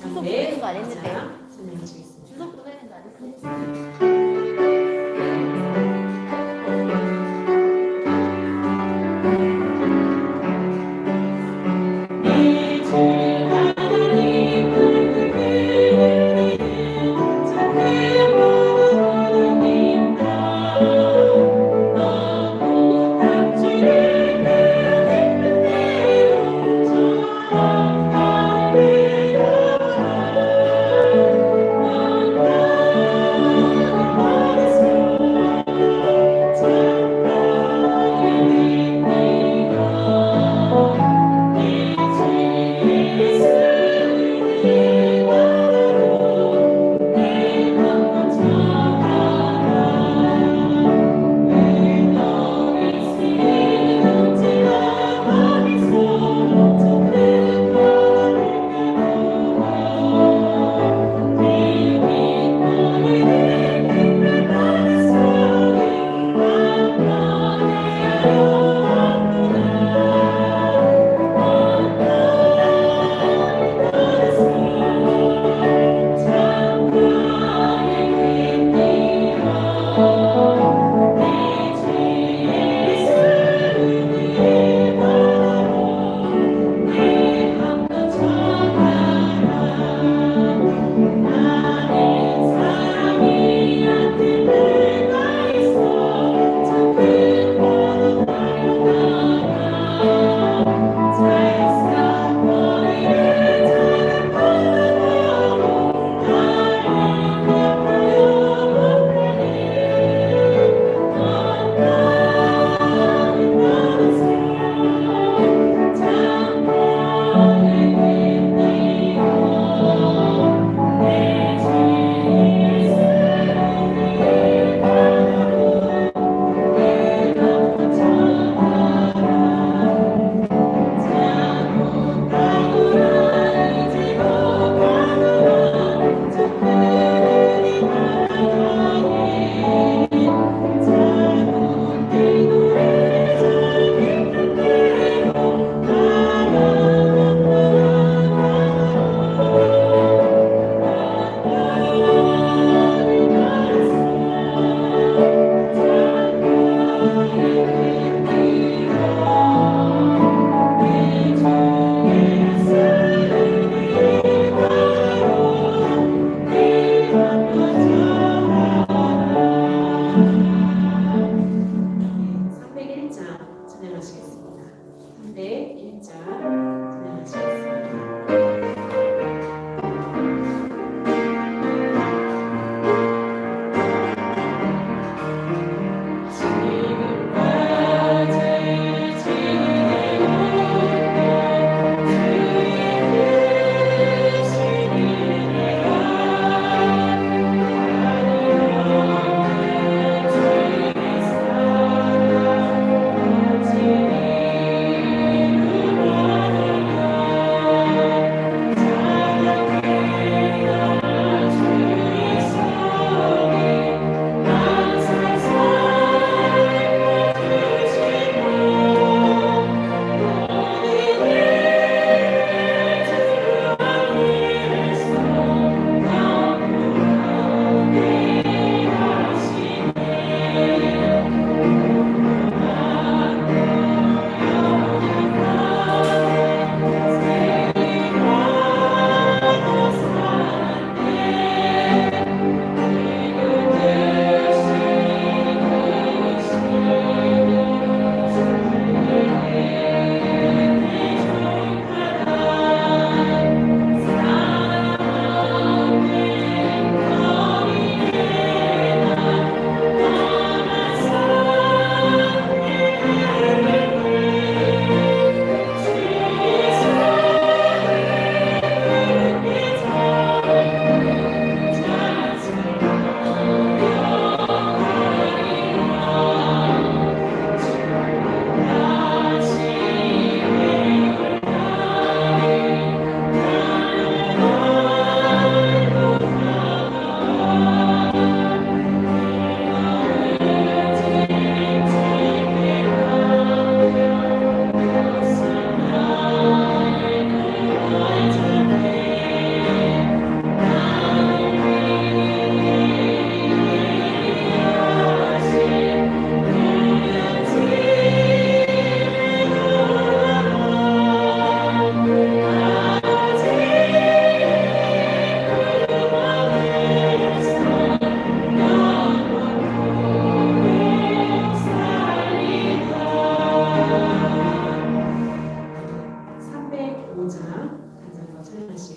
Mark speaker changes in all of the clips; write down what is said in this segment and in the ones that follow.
Speaker 1: 주소
Speaker 2: 네,
Speaker 1: 보내는 거 안 했는데.
Speaker 2: 설명해 주겠습니다.
Speaker 1: 주소 보내는 거 안 했는데.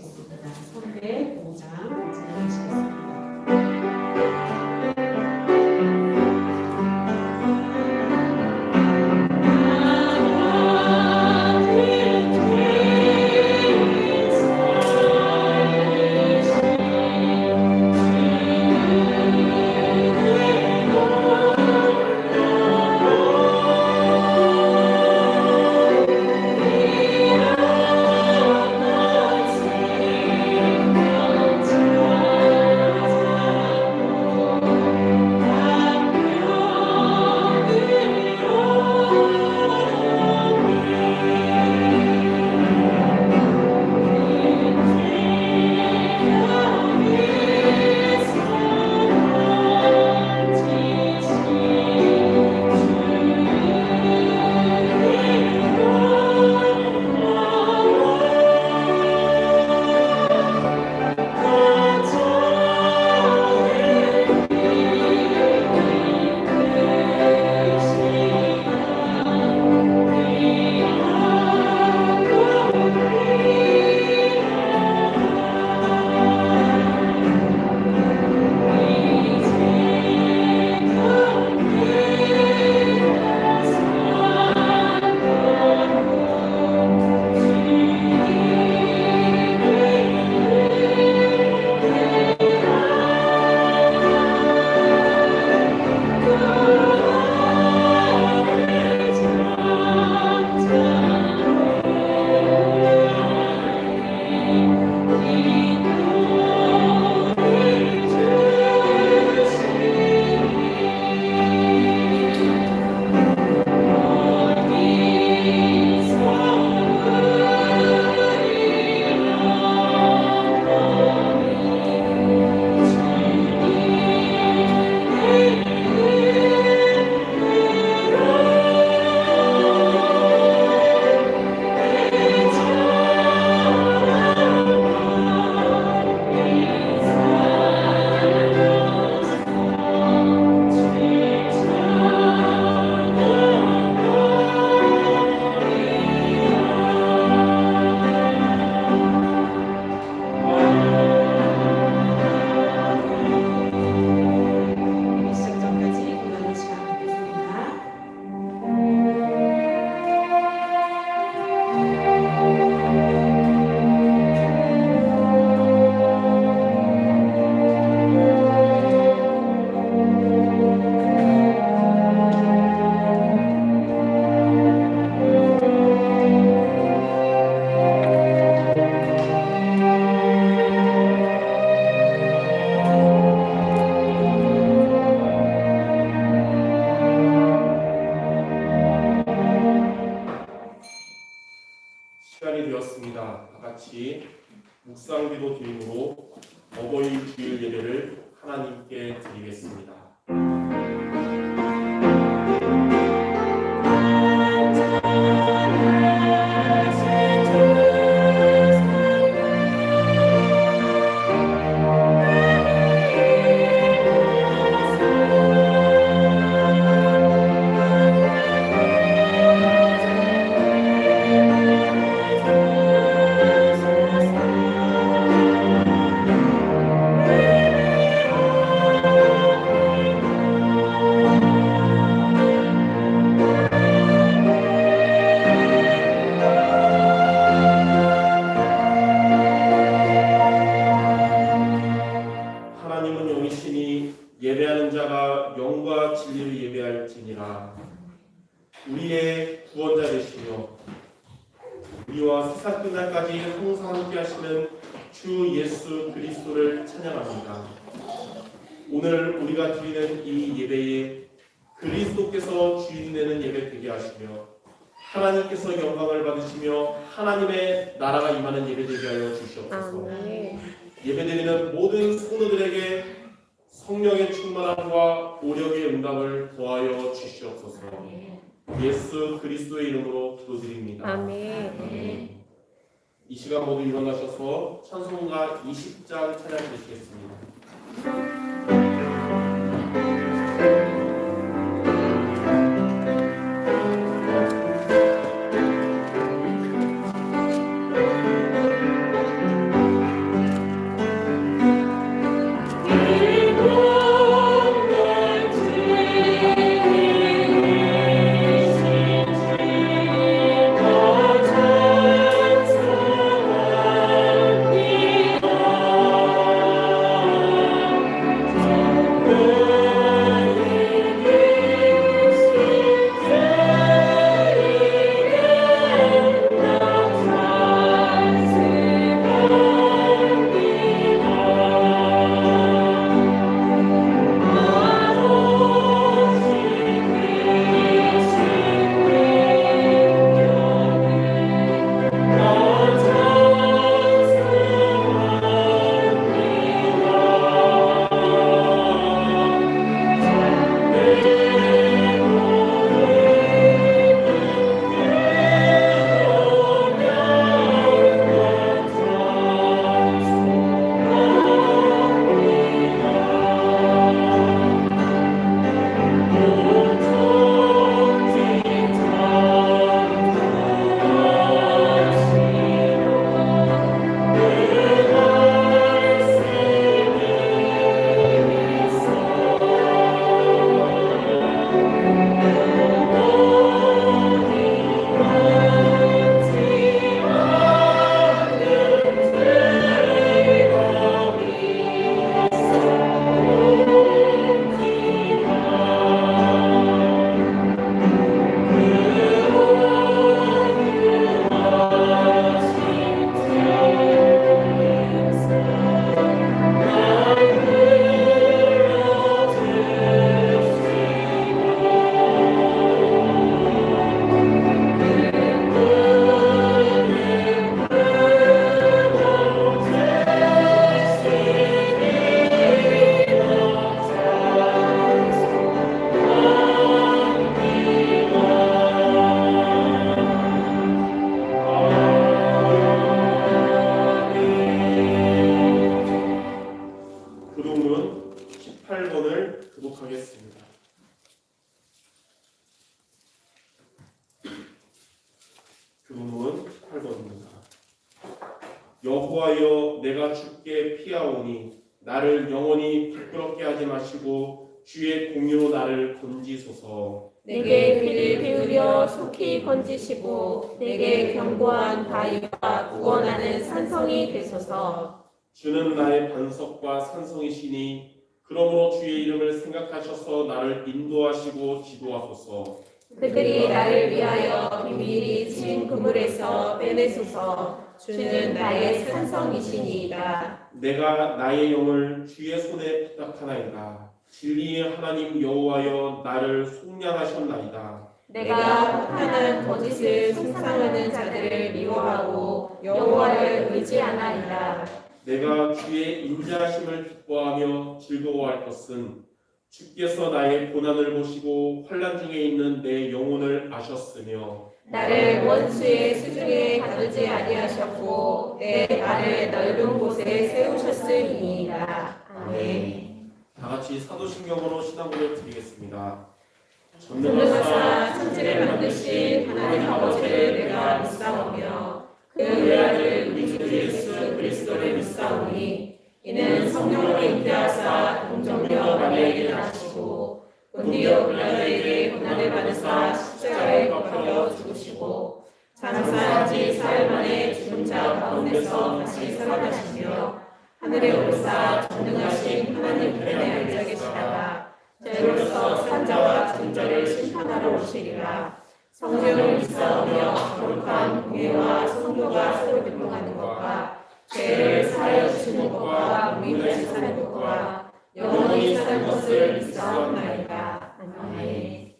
Speaker 2: 읽으시겠습니다. 305장 읽으시겠습니다.
Speaker 3: 시간이 되었습니다. 다 같이 묵상기도 드림으로 어버이 주일 예배를 하나님께 드리겠습니다. 하나님은 영이시니 예배하는 자가 영과 진리를 예배할지니라. 우리의 구원자 되시며 우리와 세상 끝날까지 항상 함께 하시는 주 예수 그리스도를 찬양합니다. 오늘 우리가 드리는 이 예배에 그리스도께서 주인 되는 예배 되게 하시며 하나님께서 영광을 받으시며 하나님의 나라가 임하는 예배 되게 하여 주시옵소서. 예배드리는 모든 성도들에게 성령의 충만함과 오력의 응답을 더하여 주시옵소서. 예수 그리스도의 이름으로 기도드립니다.
Speaker 1: 아멘.
Speaker 3: 이 시간 모두 일어나셔서 찬송가 20장 찬양 드리겠습니다. 하겠습니다. 그 부분 8번입니다. 여호와여 내가 주께 피하오니 나를 영원히 부끄럽게 하지 마시고 주의 공의로 나를 건지소서.
Speaker 1: 내게 귀를 기울여 속히 건지시고 내게 견고한 바위와 구원하는 산성이 되소서.
Speaker 3: 주는 나의 반석과 산성이시니 그러므로 주의 이름을 생각하셔서 나를 인도하시고 지도하소서.
Speaker 1: 그들이 나를 위하여 비밀이 친 그물에서 빼내소서. 주는 나의 산성이시니이다.
Speaker 3: 내가 나의 영을 주의 손에 부탁하나이다. 진리의 하나님 여호와여 나를 속량하셨나이다.
Speaker 1: 내가 편한 거짓을 숭상하는 자들을 미워하고 여호와를 의지하나이다.
Speaker 3: 내가 주의 인자하심을 기뻐하며 즐거워할 것은 주께서 나의 고난을 보시고 환난 중에 있는 내 영혼을 아셨으며
Speaker 1: 나를 원수의 수중에 가두지 아니하셨고 내 발을 넓은 곳에 세우셨으니이다. 아멘.
Speaker 3: 다 같이 사도신경으로 신앙고를 드리겠습니다.
Speaker 1: 전능하사 천지를 만드신 하나님 아버지를 내가 믿사오며 그 외아들 우리 주 예수 그리스도를 믿사오니 이는 성령으로 잉태하사 동정녀 마리아에게 나시고 본디오 빌라도에게 고난을 받으사 십자가에 못 박혀 죽으시고 장사한 지 사흘 만에 죽은 자 가운데서 다시 살아나시며 하늘에 오르사 전능하신 하나님 편에 앉아 계시다가 저희로서 산자와 존자를 심판하러 오시리라. 성령을 믿사오며 거룩한 공예와 성도가 서로 교통하는 것과 죄를 사하여 주시는 것과 무인을 사는 것과 영원히 사는 것을 믿사옵나이다. 아멘.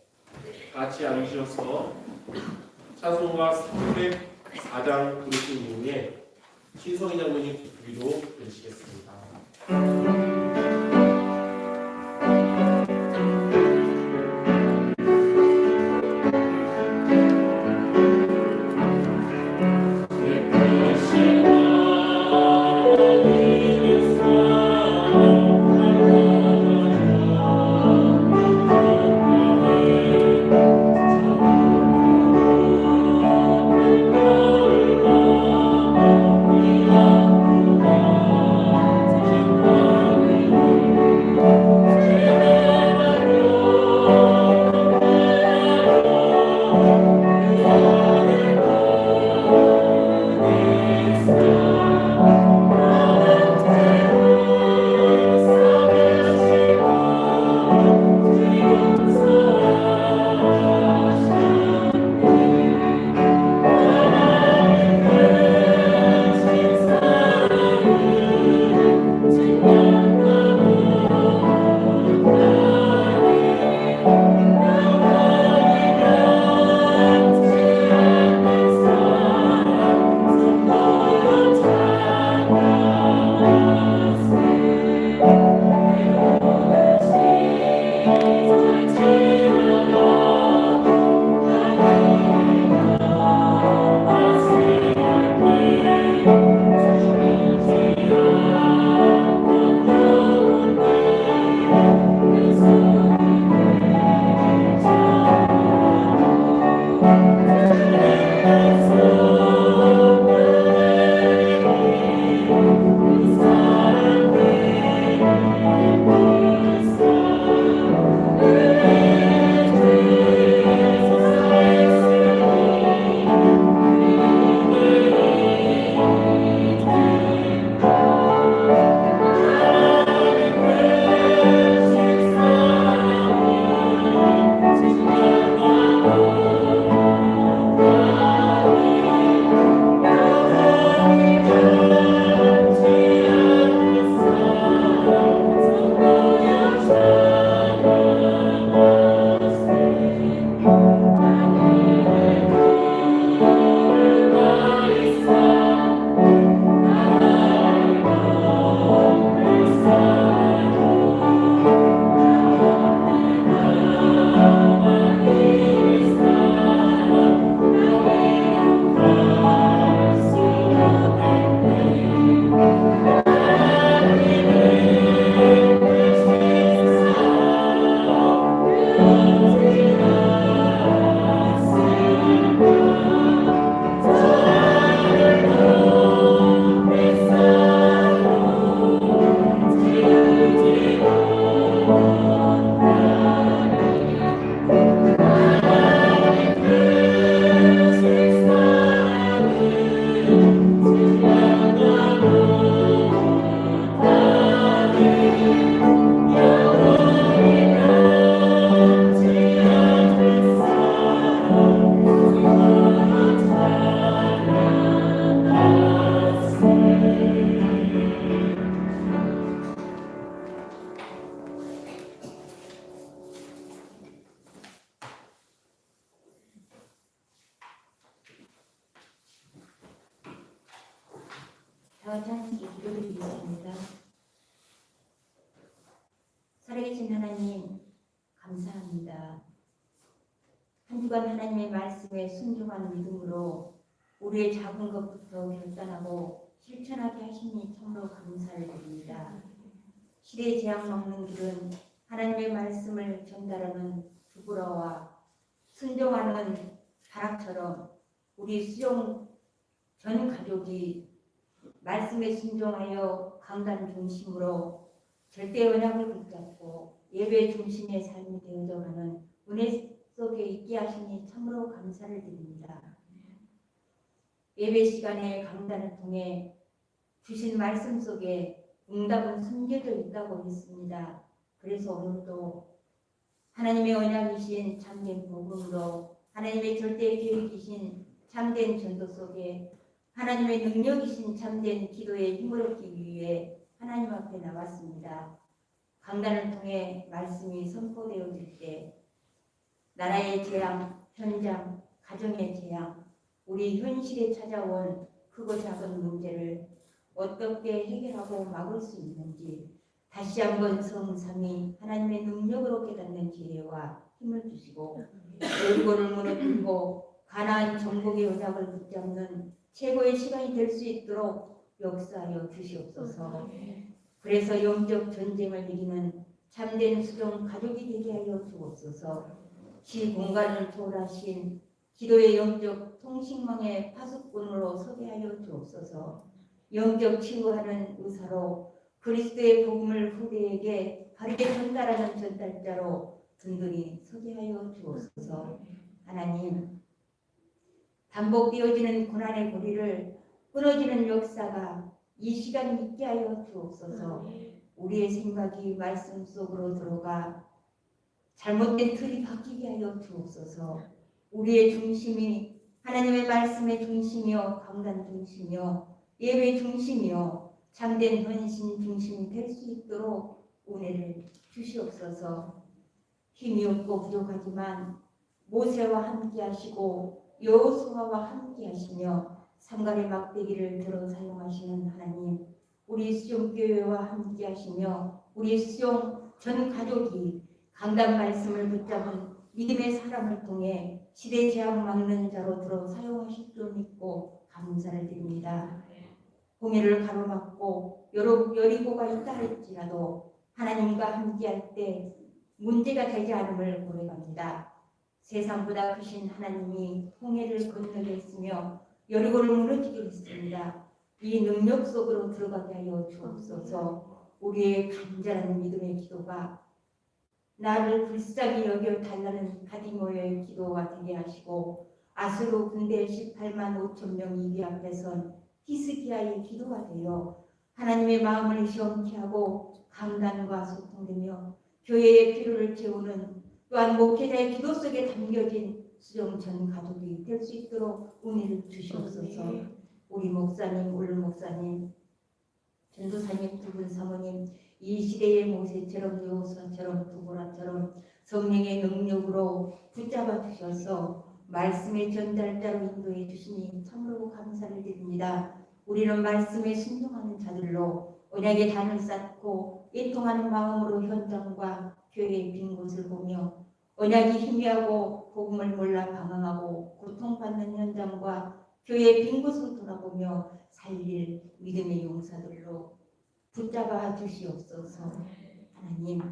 Speaker 3: 같이 앉으셔서 찬송가 304장 부르신 이후에 신성희 장로님 기도 드리시겠습니다.
Speaker 1: 아멘.
Speaker 4: 살아계신 하나님 감사합니다. 한 주간 하나님의 말씀에 순종하는 믿음으로 우리의 작은 것부터 결단하고 실천하게 하시니 참으로 감사를 드립니다. 시대의 재앙 막는 길은 하나님의 말씀을 전달하는 두부라와 순종하는 다락처럼 우리 수용 전 가족이 말씀에 순종하여 강단 중심으로 절대 언약을 붙잡고 예배 중심의 삶이 되어져가는 은혜 속에 있게 하시니 참으로 감사를 드립니다. 예배 시간에 강단을 통해 주신 말씀 속에 응답은 숨겨져 있다고 믿습니다. 그래서 오늘도 하나님의 언약이신 참된 복음으로 하나님의 절대 계획이신 참된 전도 속에 하나님의 능력이신 참된 기도에 힘을 얻기 위해 하나님 앞에 나왔습니다. 강단을 통해 말씀이 선포되어질 때 나라의 재앙, 현장, 가정의 재앙, 우리 현실에 찾아온 크고 작은 문제를 어떻게 해결하고 막을 수 있는지 다시 한번 성삼위 하나님의 능력으로 깨닫는 지혜와 힘을 주시고 여리고를 무너뜨리고 가나안 정복의 언약을 붙잡는 최고의 시간이 될 수 있도록 역사하여 주시옵소서. 그래서 영적 전쟁을 이기는 참된 수종 가족이 되게 하여 주옵소서. 시 공간을 초월하신 기도의 영적 통신망의 파수꾼으로 서게 하여 주옵소서. 영적 치유하는 의사로 그리스도의 복음을 후대에게 바르게 전달하는 전달자로 든든히 서게 하여 주옵소서. 하나님, 반복되어지는 고난의 고리를 끊어지는 역사가 이 시간 있게 하여 주옵소서. 우리의 생각이 말씀 속으로 들어가 잘못된 틀이 바뀌게 하여 주옵소서. 우리의 중심이 하나님의 말씀의 중심이요 강단 중심이요 예배 중심이요 참된 헌신 중심이 될 수 있도록 은혜를 주시옵소서. 힘이 없고 부족하지만 모세와 함께 하시고 여호수아와 함께 하시며 삼갈의 막대기를 들어 사용하시는 하나님, 우리 수용교회와 함께 하시며 우리 수용 전 가족이 강단 말씀을 붙잡은 믿음의 사람을 통해 시대 재앙 막는 자로 들어 사용하실 줄 믿고 감사를 드립니다. 홍해를 가로막고 여리고가 있다 할지라도 하나님과 함께할 때 문제가 되지 않음을 고백합니다. 세상보다 크신 하나님이 홍해를 건너게 했으며 여리고를 무너지게 했습니다. 이 능력 속으로 들어가게 하여 주옵소서. 우리의 간절한 믿음의 기도가 나를 불쌍히 여겨 달라는 가디모의 기도가 되게 하시고 아수르 군대 18만 5천 명 이기 앞에 선 히스기야의 기도가 되어 하나님의 마음을 시원케 하고 강단과 소통되며 교회의 필요를 채우는 또한 목회자의 기도 속에 담겨진 수종 전 가족이 될 수 있도록 은혜를 주시옵소서. 우리 목사님, 울 목사님, 전도사님, 두 분 사모님, 이 시대의 모세처럼 여호수아처럼 두보라처럼 성령의 능력으로 붙잡아 주셔서 말씀의 전달자로 인도해 주시니 참으로 감사를 드립니다. 우리는 말씀에 순종하는 자들로 언약의 단을 쌓고 애통하는 마음으로 현장과 교회의 빈 곳을 보며 언약이 희미하고 복음을 몰라 방황하고 고통받는 현장과 교회의 빈 곳을 돌아보며 살릴 믿음의 용사들로 붙잡아 주시옵소서. 하나님,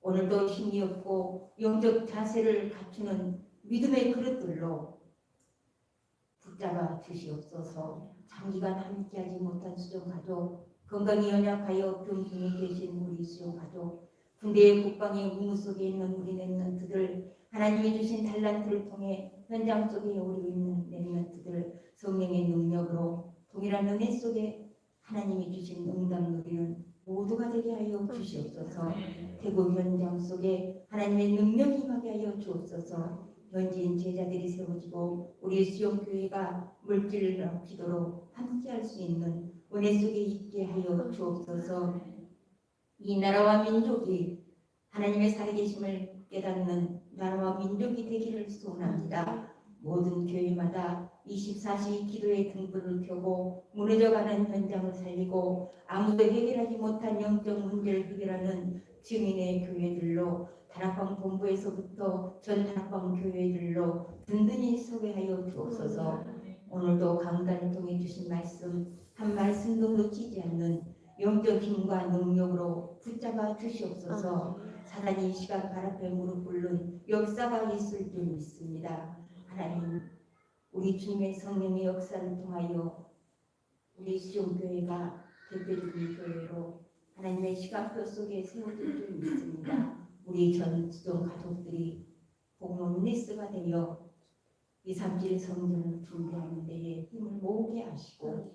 Speaker 4: 오늘도 힘이 없고 영적 자세를 갖추는 믿음의 그릇들로 붙잡아 주시옵소서. 장기간 함께하지 못한 수종가족, 건강이 연약하여 병중에 계신 우리 수종가족, 군대의 국방의 의무 속에 있는 우리 랩런트들, 하나님이 주신 달란트를 통해 현장 속에 오르고 있는 랩런트들, 성령의 능력으로 동일한 은혜 속에 하나님이 주신 응답 누리는 모두가 되게 하여 주시옵소서. 대구 현장 속에 하나님의 능력이 임하게 하여 주옵소서. 현지인 제자들이 세워지고 우리 수용교회가 물질과 기도로 함께할 수 있는 은혜 속에 있게 하여 주옵소서. 이 나라와 민족이 하나님의 살아계심을 깨닫는 나라와 민족이 되기를 소원합니다. 모든 교회마다 24시 기도의 등불을 켜고 무너져가는 현장을 살리고 아무도 해결하지 못한 영적 문제를 해결하는 증인의 교회들로 다락방 본부에서부터 전 다락방 교회들로 든든히 소개하여 주옵소서. 오늘도 강단을 통해 주신 말씀 한 말씀도 놓치지 않는 영적 힘과 능력으로 붙잡아 주시옵소서. 사단이 이 시간 발 앞에 무릎 꿇는 역사가 있을 줄 믿습니다. 하나님, 우리 주님의 성령의 역사를 통하여 우리 수종교회가 대표적인 교회로 하나님의 시간표 속에 세워질 줄 믿습니다. 우리 전 수종 가족들이 복음 리스가 되어 2, 3일 성전을 준비하는 데에 힘을 모으게 하시고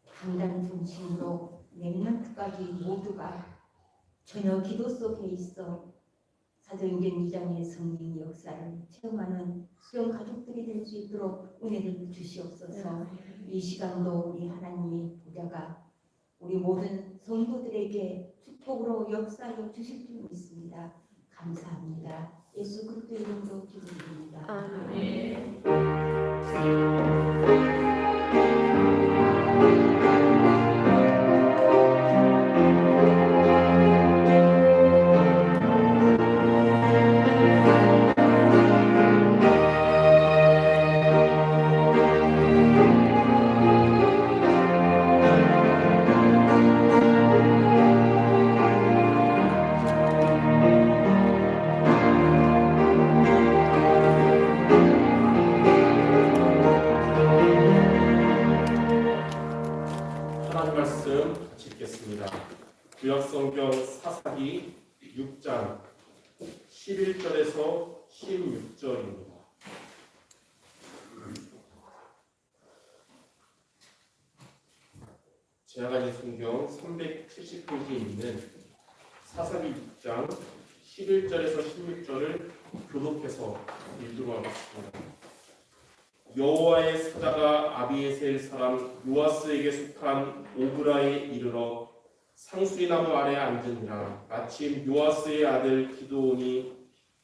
Speaker 4: 강단 중심으로 렘넌트까지 모두가 전혀 기도 속에 있어 사도행전 2장의 성령 역사를 체험하는 수영 가족들이 될 수 있도록 은혜를 주시옵소서. 이 시간도 우리 하나님의 보좌가 우리 모든 성도들에게 축복으로 역사하여 주실 줄 믿습니다. 감사합니다. 예수 그리스도 이름으로 기도드립니다.
Speaker 1: 아멘.
Speaker 3: 하나님 말씀 같이 읽겠습니다. 구약성경 사사기 6장 11절에서 16절입니다. 제가 가진 성경 370페이지에 있는 사사기 6장 11절에서 16절을 교독해서 읽도록 하겠습니다. 여호와의 사자가 아비에셀 사람 요아스에게 속한 오브라에 이르러 상수리나무 아래에 앉으니라. 마침 요아스의 아들 기드온이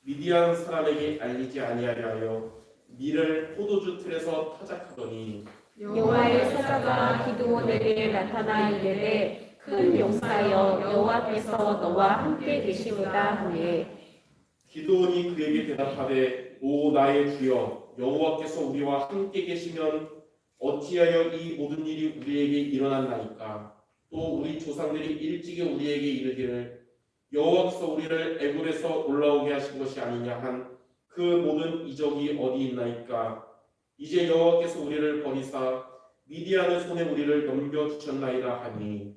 Speaker 3: 미디안 사람에게 알리지 아니하려 하여 밀을 포도주 틀에서 타작하더니
Speaker 1: 여호와의 사자가 기드온에게 나타나 이르되 큰 용사여 여호와께서 너와 함께 계시도다 하니
Speaker 3: 기드온이 그에게 대답하되 오 나의 주여 여호와께서 우리와 함께 계시면 어찌하여 이 모든 일이 우리에게 일어났나이까. 또 우리 조상들이 일찍이 우리에게 이르기를 여호와께서 우리를 애굽에서 올라오게 하신 것이 아니냐 한 그 모든 이적이 어디 있나이까. 이제 여호와께서 우리를 버리사 미디안의 손에 우리를 넘겨주셨나이다 하니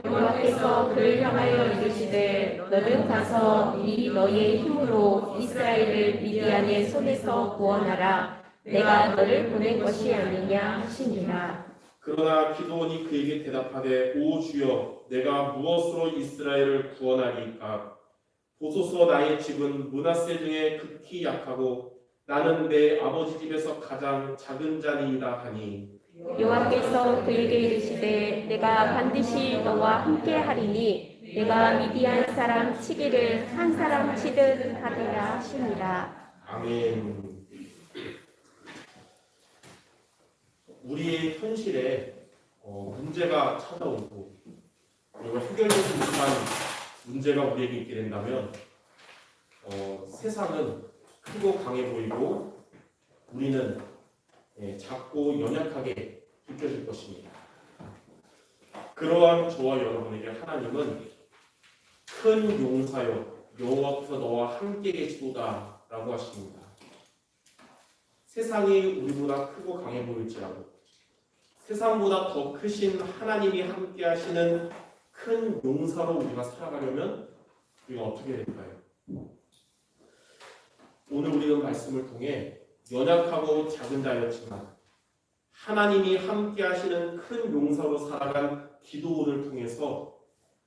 Speaker 1: 여호와께서 그를 향하여 이르시되 너는 가서 이 너의 힘으로 이스라엘을 미디안의 손에서 구원하라. 내가 너를 보낸 것이 아니냐 하시니라.
Speaker 3: 그러나 기드온이 그에게 대답하되 오 주여 내가 무엇으로 이스라엘을 구원하리이까. 보소서 나의 집은 므낫세 중에 극히 약하고 나는 내 아버지 집에서 가장 작은 자니이다 하니
Speaker 1: 여호와께서 그에게 이르시되 내가 반드시 너와 함께 하리니 내가 미디안 사람 치기를 한 사람 치듯 하리라 하시니라.
Speaker 3: 아멘. 우리의 현실에 문제가 찾아오고 그리고 해결되지 못한 문제가 우리에게 있게 된다면 세상은 크고 강해 보이고 우리는 작고 연약하게 느껴질 것입니다. 그러한 저와 여러분에게 하나님은 큰 용사여 여호와께서 너와 함께 계시도다 라고 하십니다. 세상이 우리보다 크고 강해 보일지라도 세상보다 더 크신 하나님이 함께 하시는 큰 용사로 우리가 살아가려면 우리가 어떻게 될까요? 오늘 우리는 말씀을 통해 연약하고 작은 자였지만 하나님이 함께 하시는 큰 용사로 살아간 기도원을 통해서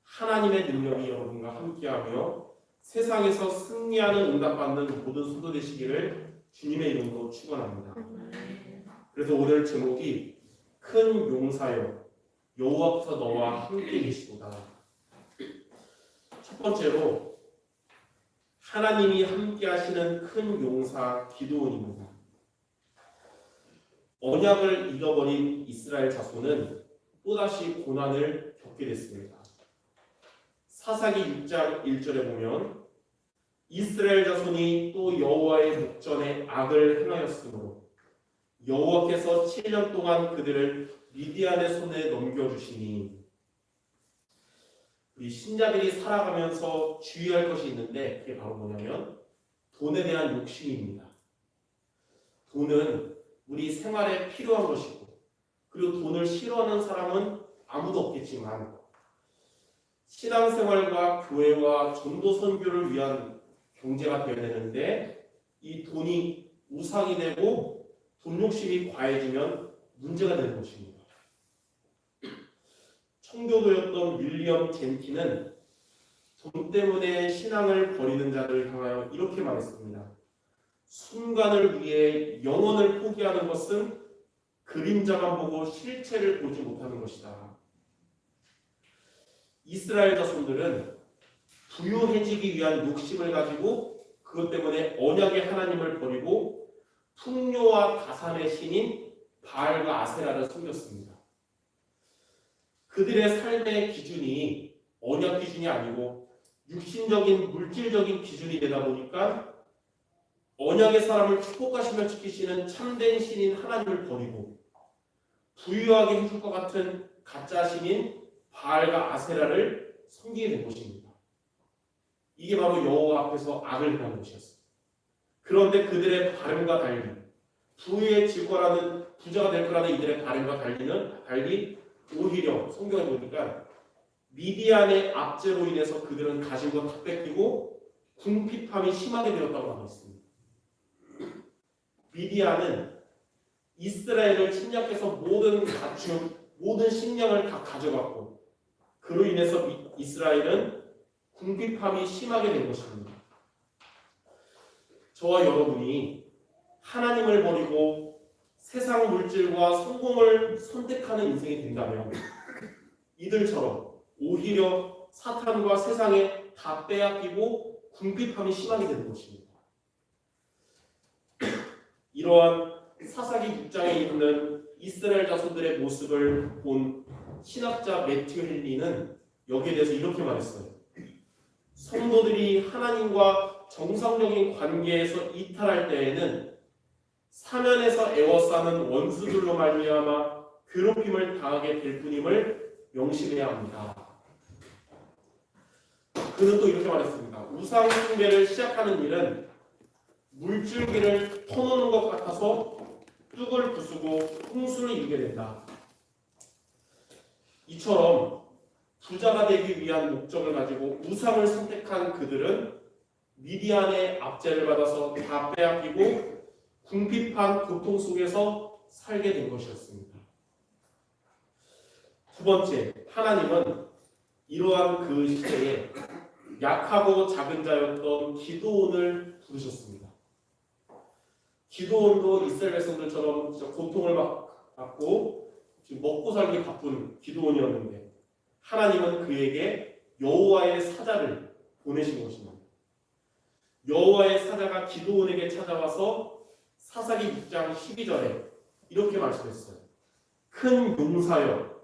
Speaker 3: 하나님의 능력이 여러분과 함께하며 세상에서 승리하는 응답받는 모든 성도 되시기를 주님의 이름으로 축원합니다. 그래서 오늘 제목이 큰 용사여 여호와께서 너와 함께 계시도다. 첫 번째로 하나님이 함께 하시는 큰 용사 기드온입니다. 언약을 잃어버린 이스라엘 자손은 또다시 고난을 겪게 됐습니다. 사사기 6장 1절에 보면 이스라엘 자손이 또 여호와의 목전에 악을 행하였으므로 여호와께서 7년 동안 그들을 미디안의 손에 넘겨주시니. 우리 신자들이 살아가면서 주의할 것이 있는데 그게 바로 뭐냐면 돈에 대한 욕심입니다. 돈은 우리 생활에 필요한 것이고, 그리고 돈을 싫어하는 사람은 아무도 없겠지만 신앙생활과 교회와 전도 선교를 위한 경제가 되어야 되는데 이 돈이 우상이 되고 돈 욕심이 과해지면 문제가 되는 것입니다. 청교도였던 윌리엄 젠티는 돈 때문에 신앙을 버리는 자들을 향하여 이렇게 말했습니다. 순간을 위해 영혼을 포기하는 것은 그림자만 보고 실체를 보지 못하는 것이다. 이스라엘 자손들은 부유해지기 위한 욕심을 가지고 그것 때문에 언약의 하나님을 버리고 풍요와 다산의 신인 바알과 아세라를 섬겼습니다. 그들의 삶의 기준이 언약 기준이 아니고 육신적인 물질적인 기준이 되다 보니까 언약의 사람을 축복하시며 지키시는 참된 신인 하나님을 버리고 부유하게 해줄 것 같은 가짜 신인 바알과 아세라를 섬기게 된 것입니다. 이게 바로 여호와 앞에서 악을 행한 것이었어요. 그런데 그들의 발음과 달리 부유해질 거라는, 부자가 될 거라는 이들의 발음과 달리 오히려 성경에 보니까 미디안의 압제로 인해서 그들은 가진 것 다 뺏기고 궁핍함이 심하게 되었다고 나와 있습니다. 미디안은 이스라엘을 침략해서 모든 가축, 모든 식량을 다 가져갔고 그로 인해서 이스라엘은 궁핍함이 심하게 된 것입니다. 저와 여러분이 하나님을 버리고 세상 물질과 성공을 선택하는 인생이 된다면 이들처럼 오히려 사탄과 세상에 다 빼앗기고 궁핍함이 심하게 되는 것입니다. 이러한 사사기 6장에 있는 이스라엘 자손들의 모습을 본 신학자 매튜 헨리는 여기에 대해서 이렇게 말했어요. 성도들이 하나님과 정상적인 관계에서 이탈할 때에는 사면에서 애워싸는 원수들로 말미암아 괴롭힘을 당하게 될 뿐임을 명심해야 합니다. 그는 또 이렇게 말했습니다. 우상 숭배를 시작하는 일은 물줄기를 터놓는 것 같아서 뚝을 부수고 홍수를 이루게 된다. 이처럼 부자가 되기 위한 목적을 가지고 우상을 선택한 그들은 미디안의 압제를 받아서 다 빼앗기고 궁핍한 고통 속에서 살게 된 것이었습니다. 두 번째, 하나님은 이러한 그 시대에 약하고 작은 자였던 기드온을 부르셨습니다. 기드온도 이스라엘 백성들처럼 진짜 고통을 받고 지금 먹고 살기 바쁜 기드온이었는데 하나님은 그에게 여호와의 사자를 보내신 것입니다. 여호와의 사자가 기드온에게 찾아와서 사사기 6장 12절에 이렇게 말씀했어요. 큰 용사여,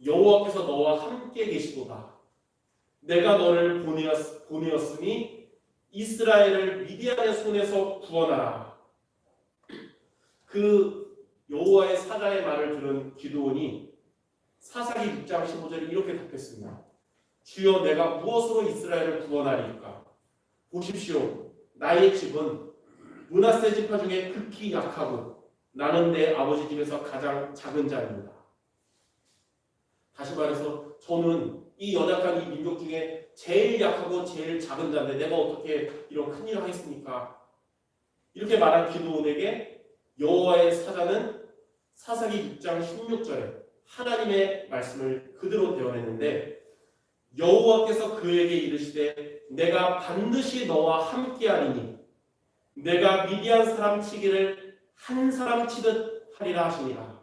Speaker 3: 여호와께서 너와 함께 계시도다. 내가 너를 보내었으니 이스라엘을 미디안의 손에서 구원하라. 그 여호와의 사자의 말을 들은 기드온이 사사기 6장 15절에 이렇게 답했습니다. 주여, 내가 무엇으로 이스라엘을 구원하리까? 보십시오, 나의 집은 므낫세 지파 중에 극히 약하고 나는 내 아버지 집에서 가장 작은 자입니다. 다시 말해서 저는 이 연약한 이 민족 중에 제일 약하고 제일 작은 자인데 내가 어떻게 이런 큰일을 하겠습니까? 이렇게 말한 기드온에게 여호와의 사자는 사사기 6장 16절에 하나님의 말씀을 그대로 대언했는데 여호와께서 그에게 이르시되 내가 반드시 너와 함께하리니 내가 미디안 사람 치기를 한 사람 치듯 하리라 하시니라.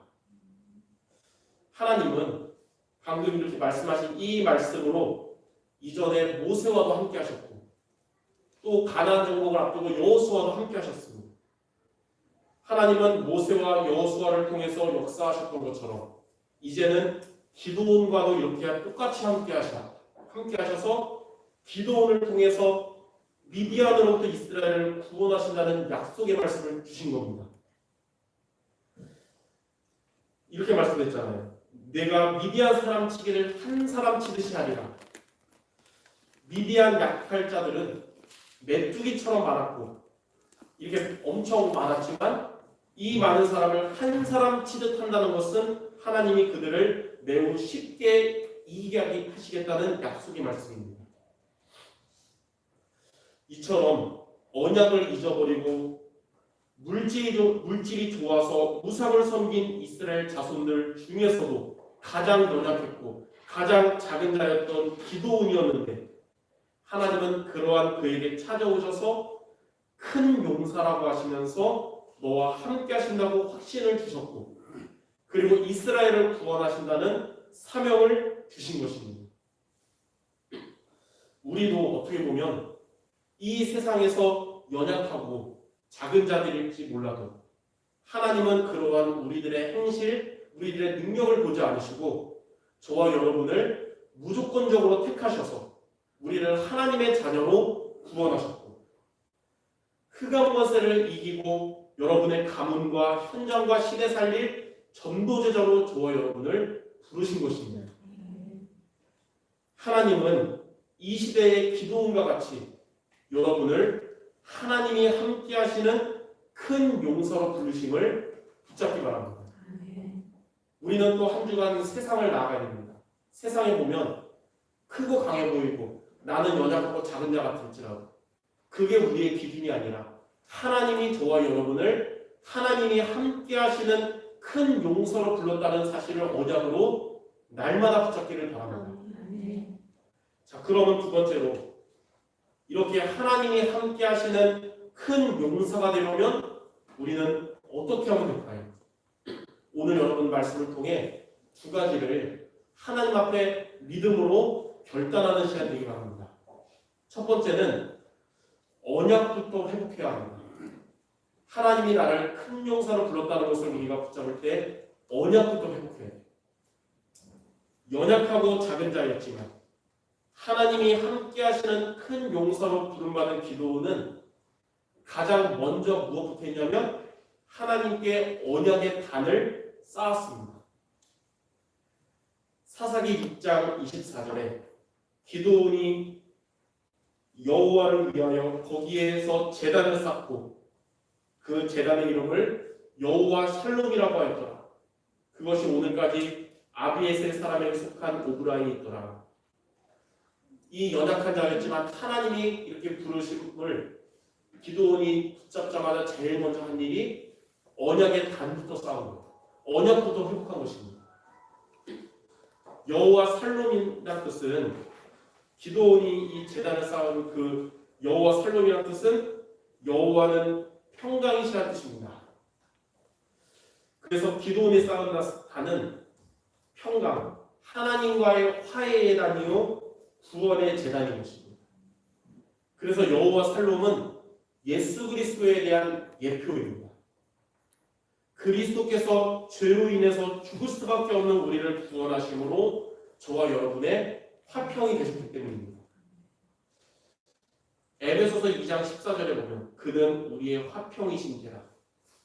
Speaker 3: 하나님은 방금 이렇게 말씀하신 이 말씀으로 이전에 모세와도 함께 하셨고 또 가나안 정복을 앞두고 여호수아도 함께 하셨습니다. 하나님은 모세와 여호수아를 통해서 역사하셨던 것처럼 이제는 기드온과도 이렇게 똑같이 함께 하셔서 기드온을 통해서 미디안으로부터 이스라엘을 구원하신다는 약속의 말씀을 주신 겁니다. 이렇게 말씀했잖아요. 내가 미디안 사람 치기를 한 사람 치듯이 하리라. 미디안 약탈자들은 메뚜기처럼 많았고 이렇게 엄청 많았지만 이 많은 사람을 한 사람 치듯 한다는 것은 하나님이 그들을 매우 쉽게 이기게 하시겠다는 약속의 말씀입니다. 이처럼 언약을 잊어버리고 물질이 좋아서 우상을 섬긴 이스라엘 자손들 중에서도 가장 연약했고 가장 작은 자였던 기드온이었는데 하나님은 그러한 그에게 찾아오셔서 큰 용사라고 하시면서 너와 함께 하신다고 확신을 주셨고 그리고 이스라엘을 구원하신다는 사명을 주신 것입니다. 우리도 어떻게 보면 이 세상에서 연약하고 작은 자들일지 몰라도 하나님은 그러한 우리들의 행실, 우리들의 능력을 보지 않으시고 저와 여러분을 무조건적으로 택하셔서 우리를 하나님의 자녀로 구원하셨고 흑암권세를 이기고 여러분의 가문과 현장과 시대 살릴 전도제자로 저와 여러분을 부르신 것입니다. 하나님은 이 시대의 기도원과 같이 여러분을 하나님이 함께 하시는 큰 용서로 부르심을 붙잡기 바랍니다. 우리는 또 한 주간 세상을 나아가야 됩니다. 세상에 보면 크고 강해 보이고 나는 연약하고 작은 자 같을지라도 그게 우리의 기준이 아니라 하나님이 저와 여러분을 하나님이 함께 하시는 큰 용서로 불렀다는 사실을 언약으로 날마다 붙잡기를 바랍니다. 자, 그러면 두 번째로 이렇게 하나님이 함께 하시는 큰 용서가 되려면 우리는 어떻게 하면 될까요? 오늘 여러분 말씀을 통해 두 가지를 하나님 앞에 믿음으로 결단하는 시간 되기 바랍니다. 첫 번째는 언약부터 회복해야 합니다. 하나님이 나를 큰 용사로 불렀다는 것을 우리가 붙잡을 때 언약부터 회복해야 돼요. 연약하고 작은 자였지만 하나님이 함께 하시는 큰 용사로 부름받은 기도는 가장 먼저 무엇부터 했냐면 하나님께 언약의 단을 쌓았습니다. 사사기 6장 24절에 기드온이 여호와를 위하여 거기에서 제단을 쌓고 그 제단의 이름을 여호와 샬롬이라고 하였더라. 그것이 오늘까지 아비에셀 사람에게 속한 오브라에 있더라. 이 연약한 자였지만 하나님이 이렇게 부르심을 기드온이 붙잡자마자 제일 먼저 한 일이 언약의 단부터 쌓은 거예요. 언약부터 회복한 것입니다. 여호와 샬롬이라는 뜻은 기드온이 이 제단을 쌓은 그 여호와 샬롬이라는 뜻은 여호와는 평강이시라는 뜻입니다. 그래서 기드온이 쌓은 단은 평강, 하나님과의 화해의 단이요 구원의 제단인 것입니다. 그래서 여호와 샬롬은 예수 그리스도에 대한 예표입니다. 그리스도께서 죄로 인해서 죽을 수밖에 없는 우리를 구원하심으로 저와 여러분의 화평이 되셨기 때문입니다. 에베소서 2장 14절에 보면 그는 우리의 화평이신지라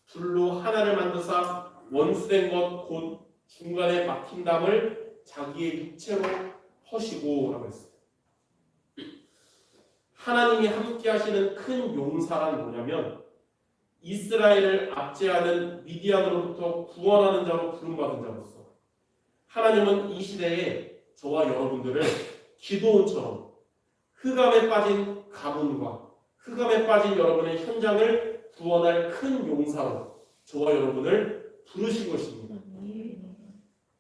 Speaker 3: 둘로 하나를 만드사 원수된 것 곧 중간에 막힌 담을 자기의 육체로 허시고 라고 했어요. 하나님이 함께 하시는 큰 용사란 뭐냐면 이스라엘을 압제하는 미디안으로부터 구원하는 자로 부름받은 자로서 하나님은 이 시대에 저와 여러분들을 기드온처럼 흑암에 빠진 가문과 흑암에 빠진 여러분의 현장을 구원할 큰 용사로 저와 여러분을 부르신 것입니다.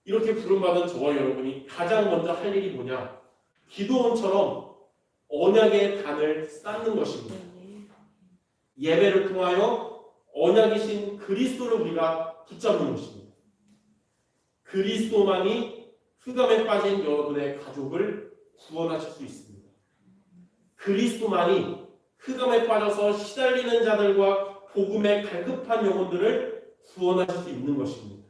Speaker 3: 이렇게 부름받은 저와 여러분이 가장 먼저 할 일이 뭐냐? 기드온처럼 언약의 단을 쌓는 것입니다. 예배를 통하여 언약이신 그리스도를 우리가 붙잡는 것입니다. 그리스도만이 흑암에 빠진 여러분의 가족을 구원하실 수 있습니다. 그리스도만이 흑암에 빠져서 시달리는 자들과 복음의 갈급한 영혼들을 구원하실 수 있는 것입니다.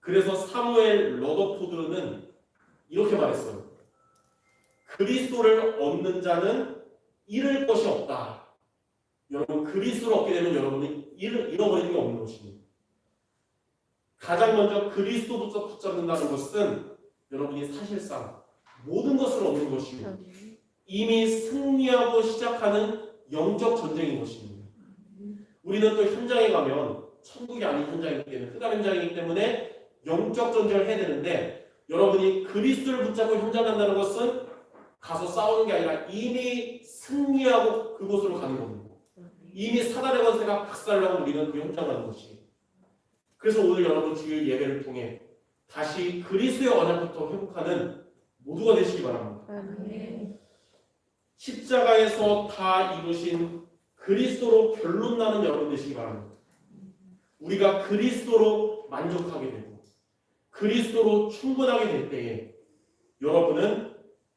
Speaker 3: 그래서 사무엘 러더포드는 이렇게 말했어요. 그리스도를 얻는 자는 잃을 것이 없다. 여러분, 그리스도를 얻게 되면 여러분이 잃어버리는 게 없는 것입니다. 가장 먼저 그리스도부터 붙잡는다는 것은 여러분이 사실상 모든 것을 얻는 것이고 이미 승리하고 시작하는 영적 전쟁인 것입니다. 우리는 또 현장에 가면 천국이 아닌 현장이기 때문에 흑암 현장이기 때문에 영적 전쟁을 해야 되는데 여러분이 그리스도를 붙잡고 현장 간다는 것은 가서 싸우는 게 아니라 이미 승리하고 그곳으로 가는 겁니다. 이미 사단의 권세가 박살나고 우리는 그 현장 가는 것이. 그래서 오늘 여러분 주일 예배를 통해 다시 그리스도의 언약부터 회복하는 모두가 되시기 바랍니다. 십자가에서 다 이루신 그리스도로 결론 나는 여러분 되시기 바랍니다. 우리가 그리스도로 만족하게 되고 그리스도로 충분하게 될 때에 여러분은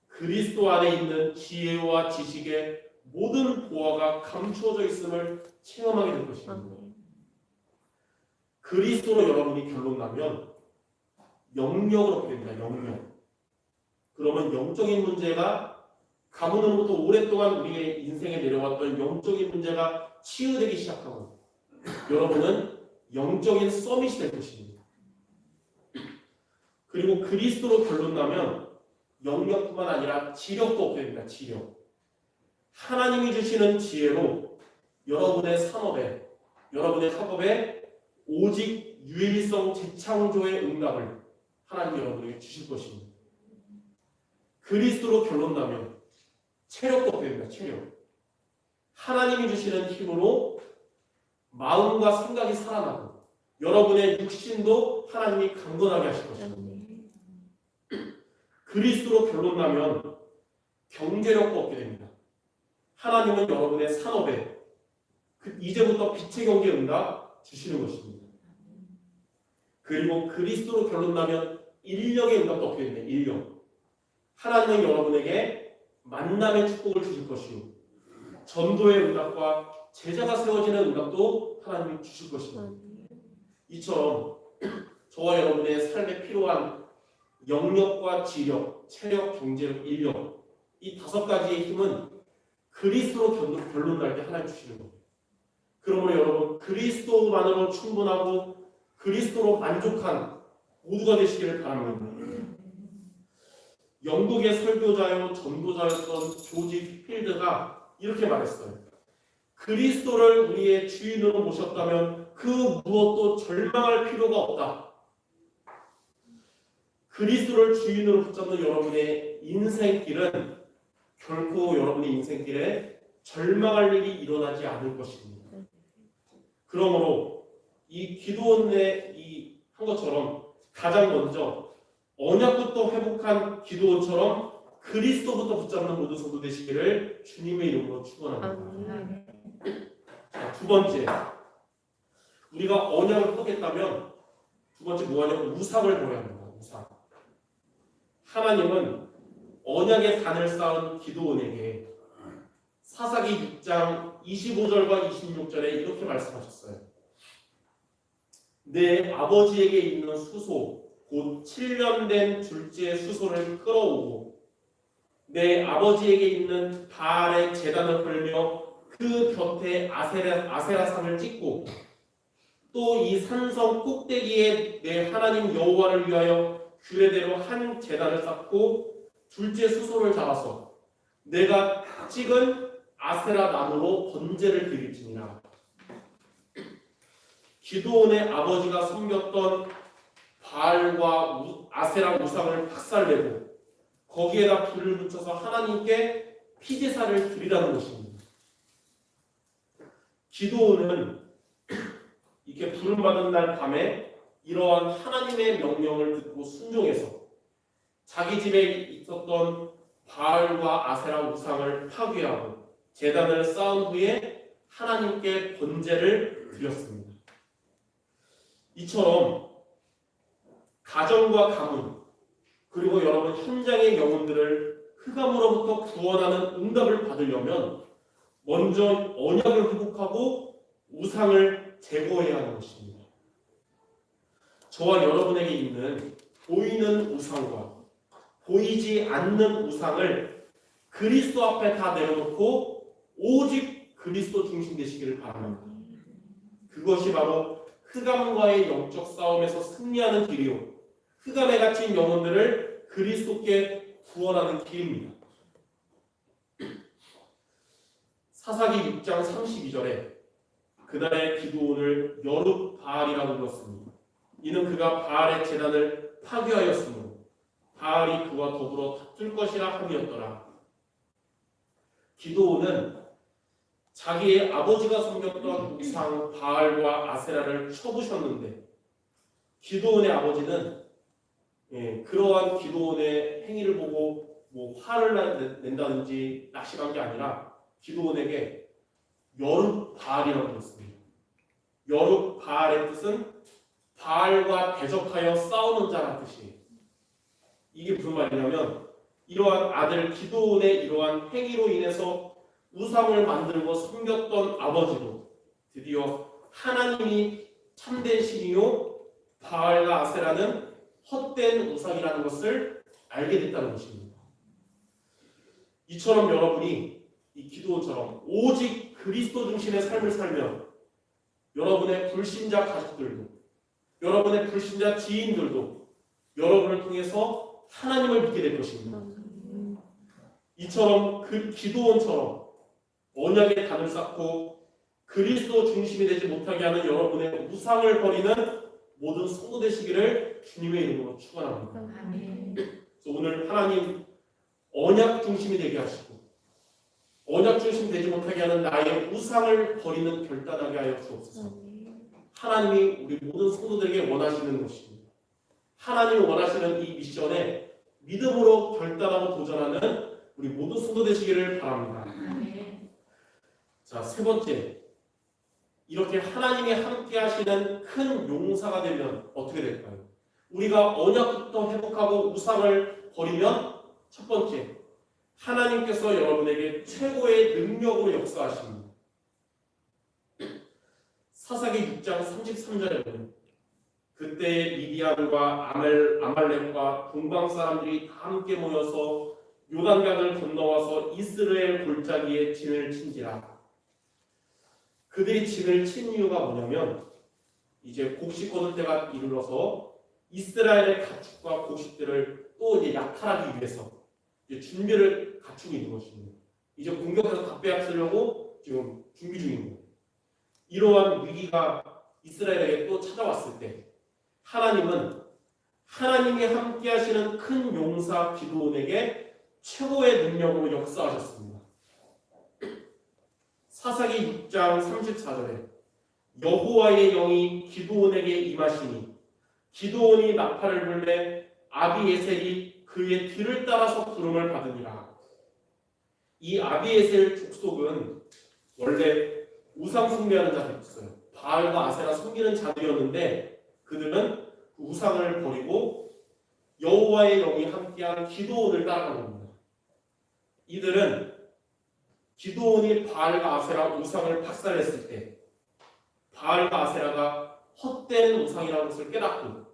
Speaker 3: 그리스도 안에 있는 지혜와 지식의 모든 보화가 감추어져 있음을 체험하게 될 것입니다. 그리스도로 여러분이 결론 나면 영역으로 얻게 됩니다. 영역. 그러면 영적인 문제가 가문으로부터 오랫동안 우리의 인생에 내려왔던 영적인 문제가 치유되기 시작하고 여러분은 영적인 서밋이 될 것입니다. 그리고 그리스도로 결론 나면 영역뿐만 아니라 지력도 얻게 됩니다. 지력. 하나님이 주시는 지혜로 여러분의 산업에, 여러분의 학업에 오직 유일성 재창조의 응답을 하나님 여러분에게 주실 것입니다. 그리스도로 결론 나면 체력도 얻게 됩니다. 체력. 하나님이 주시는 힘으로 마음과 생각이 살아나고 여러분의 육신도 하나님이 강건하게 하실 것입니다. 그리스도로 결론 나면 경제력도 얻게 됩니다. 하나님은 여러분의 산업에 이제부터 빛의 경제 응답 주시는 것입니다. 그리고 그리스도로 결론 나면 인력의 응답도 얻게 됩니다. 인력. 하나님은 여러분에게 만남의 축복을 주실 것이고 전도의 응답과 제자가 세워지는 응답도 하나님이 주실 것입니다. 이처럼 저와 여러분의 삶에 필요한 영역과 지력, 체력, 경제력, 인력 이 5가지의 힘은 그리스도로 결론 날 때 하나님 주시는 겁니다. 그러므로 여러분 그리스도만으로 충분하고 그리스도로 만족한 모두가 되시기를 바랍니다. 영국의 설교자요 전도자였던 조지 필드가 이렇게 말했어요. 그리스도를 우리의 주인으로 모셨다면 그 무엇도 절망할 필요가 없다. 그리스도를 주인으로 붙잡는 여러분의 인생길은 결코 여러분의 인생길에 절망할 일이 일어나지 않을 것입니다. 그러므로 이 기도원의 한 것처럼 가장 먼저 언약부터 회복한 기도원처럼 그리스도부터 붙잡는 모든 성도 되시기를 주님의 이름으로 축원합니다. 두 번째, 우리가 언약을 하겠다면 두 번째 뭐하냐면 우상을 보여야 합니다. 우상. 하나님은 언약의 단을 쌓은 기도원에게 사사기 6장 25절과 26절에 이렇게 말씀하셨어요. 내 아버지에게 있는 수소 곧 7년 된 둘째 수소를 끌어오고 내 아버지에게 있는 바알의 제단을 걸며 그 곁에 아세라상을 찍고 또 이 산성 꼭대기에 내 하나님 여호와를 위하여 규례대로 한 제단을 쌓고 둘째 수소를 잡아서 내가 찍은 아세라 나무로 번제를 드릴지니라. 기드온의 아버지가 섬겼던 바알과 아세라 우상을 박살내고 거기에다 불을 붙여서 하나님께 피제사를 드리라는 것입니다. 기드온은 이렇게 부름받은 날 밤에 이러한 하나님의 명령을 듣고 순종해서 자기 집에 있었던 바알과 아세라 우상을 파괴하고 제단을 쌓은 후에 하나님께 번제를 드렸습니다. 이처럼 가정과 가문 그리고 여러분 현장의 영혼들을 흑암으로부터 구원하는 응답을 받으려면 먼저 언약을 회복하고 우상을 제거해야 하는 것입니다. 저와 여러분에게 있는 보이는 우상과 보이지 않는 우상을 그리스도 앞에 다 내려놓고 오직 그리스도 중심 되시기를 바랍니다. 그것이 바로 흑암과의 영적 싸움에서 승리하는 길이요, 흑암에 갇힌 영혼들을 그리스도께 구원하는 길입니다. 사사기 6장 32절에 그날의 기드온을 여룻바알이라고 불렀습니다. 이는 그가 바알의 제단을 파괴하였으므로 바알이 그와 더불어 다툴 것이라 함이었더라. 기드온은 자기의 아버지가 섬겼던 우상 바알과 아세라를 쳐부셨는데, 기드온의 아버지는 그러한 기드온의 행위를 보고 화를 낸다든지 낙심한 게 아니라 기드온에게 여룻바알이라고 했습니다. 여룻바알의 뜻은 바알과 대적하여 싸우는 자란 뜻이에요. 이게 무슨 말이냐면, 이러한 아들 기드온의 이러한 행위로 인해서 우상을 만들고 섬겼던 아버지도 드디어 하나님이 참된 신이요 바알과 아세라는 헛된 우상이라는 것을 알게 됐다는 것입니다. 이처럼 여러분이 이 기드온처럼 오직 그리스도 중심의 삶을 살면 여러분의 불신자 가족들도, 여러분의 불신자 지인들도 여러분을 통해서 하나님을 믿게 될 것입니다. 이처럼 그 기드온처럼 언약의 단을 쌓고 그리스도 중심이 되지 못하게 하는 여러분의 우상을 버리는 모든 성도 되시기를 주님의 이름으로 축원합니다. 그래서 오늘 하나님 언약 중심이 되게 하시고 언약 중심이 되지 못하게 하는 나의 우상을 버리는 결단하게 하여 주옵소서. 하나님이 우리 모든 성도들에게 원하시는 것입니다. 하나님이 원하시는 이 미션에 믿음으로 결단하고 도전하는 우리 모든 성도 되시기를 바랍니다. 자, 세 번째, 이렇게 하나님이 함께 하시는 큰 용사가 되면 어떻게 될까요? 우리가 언약부터 회복하고 우상을 버리면 첫 번째, 하나님께서 여러분에게 최고의 능력으로 역사하십니다. 사사기 6장 33절에는 그때 미디안과 아말렉과 동방 사람들이 다 함께 모여서 요단강을 건너와서 이스라엘 골짜기에 진을 친지라. 그들이 진을 친 이유가 뭐냐면, 이제 곡식 거둘 때가 이르러서 이스라엘의 가축과 곡식들을 또 이제 약탈하기 위해서 이제 준비를 갖추고 있는 것입니다. 이제 공격해서 다 빼앗으려고 지금 준비 중인 거예요. 이러한 위기가 이스라엘에게 또 찾아왔을 때 하나님은 하나님이 함께 하시는 큰 용사 기드온에게 최고의 능력으로 역사하셨습니다. 사사기 6장 34절에 여호와의 영이 기드온에게 임하시니 기드온이 나팔을 불매 아비에셀이 그의 뒤를 따라서 부름을 받으니라. 이 아비에셀 족속은 원래 우상 숭배하는 자들이었어요. 바알과 아세라 섬기는 자들이었는데 그들은 그 우상을 버리고 여호와의 영이 함께한 기드온을 따라간 겁니다. 이들은 기드온이 바알과 아세라 우상을 박살냈을 때 바알과 아세라가 헛된 우상이라는 것을 깨닫고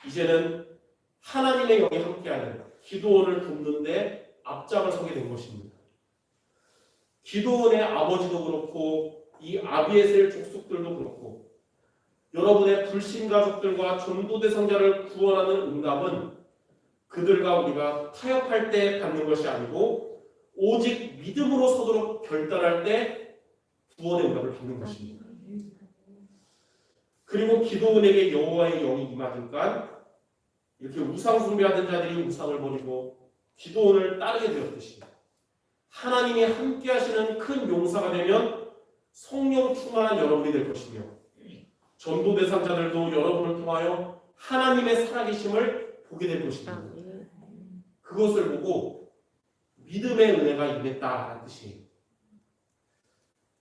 Speaker 3: 이제는 하나님의 영이 함께하는 기드온을 돕는 데 앞장을 서게 된 것입니다. 기드온의 아버지도 그렇고 이 아비에셀 족속들도 그렇고 여러분의 불신 가족들과 전도 대상자를 구원하는 응답은 그들과 우리가 타협할 때 받는 것이 아니고 오직 믿음으로 서도록 결단할 때 구원의 응답을 받는 것입니다. 그리고 기드온에게 여호와의 영이 임하니까 이렇게 우상 숭배하던 자들이 우상을 버리고 기드온을 따르게 되었듯이 하나님이 함께 하시는 큰 용사가 되면 성령 충만한 여러분이 될 것이며 전도 대상자들도 여러분을 통하여 하나님의 살아계심을 보게 될 것입니다. 그것을 보고 믿음의 은혜가 임했다라는 뜻이에요.